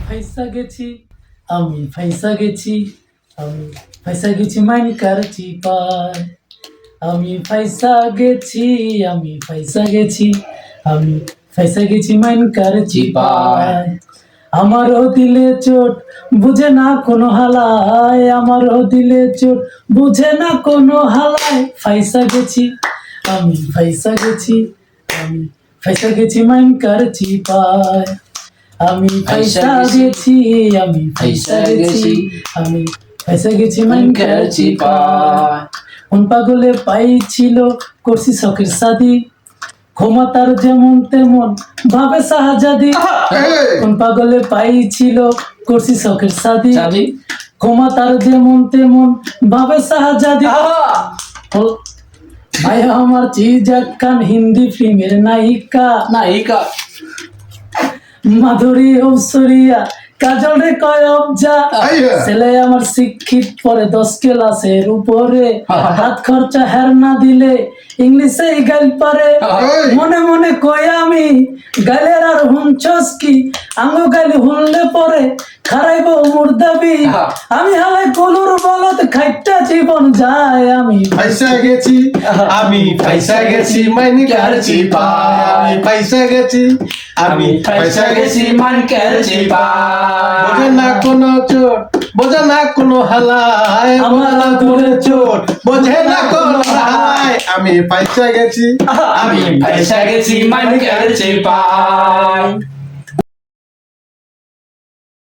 ফাইসা গেছি আমি ফাইসা গেছি আমি ফাইসা গেছি মাইনকার চিপায় আমি ফাইসা গেছি আমি ফাইসা গেছি আমি ফাইসা গেছি মাইনকার চিপায় আমারও দিলে চোট বুঝে না কোনো হালায় আমারও দিলে চোট বুঝে না কোনো হালায় ফাইসা গেছি আমি ফাইসা গেছি আমি ফাইসা গেছি মাইনকার চিপায় আমি ফাইসা গেছি আমি ফাইসা গেছি আমি ফাইসা গেছি মাইনকার চিপায় কোন পাগলে পাইছিল করছি শখের শাদি ক্ষমতার যেমন তেমন ভাবে শাহজাদি কোন পাগলে পাইছিল করছি শখের শাদি ক্ষমতার যেমন তেমন ভাবে শাহজাদি ভাই আমার চিজ কান হিন্দি ফিল্মের নায়িকা মাধুরী অবসরিয়া কাজল রে কয় অবজা ছেলে আমার শিক্ষিত পরে 10 ক্লাসের উপরে হাত খরচা হের না দিলে ইংলিশে গাইল পারে মনে মনে কই আমি গাইলের আর হুনছস কি আঙ্গো গাইলে হুনলে পরে খারাইব মোর দাবি আমি হালে কলুর বলদ খাইটা জীবন যায় আমি ফাইসা গেছি আমি ফাইসা গেছি মাইনকার চিপায় আমি ফাইসা গেছি আমি ফাইসা গেছি মাইনকার চিপায় বোঝে না কোনো চোট বোঝে না কোনো হালায় আমার করে চোট বোঝে না কোনো হালায় আমি ফাইসা গেছি আমি ফাইসা গেছি মাইনকার চিপায়।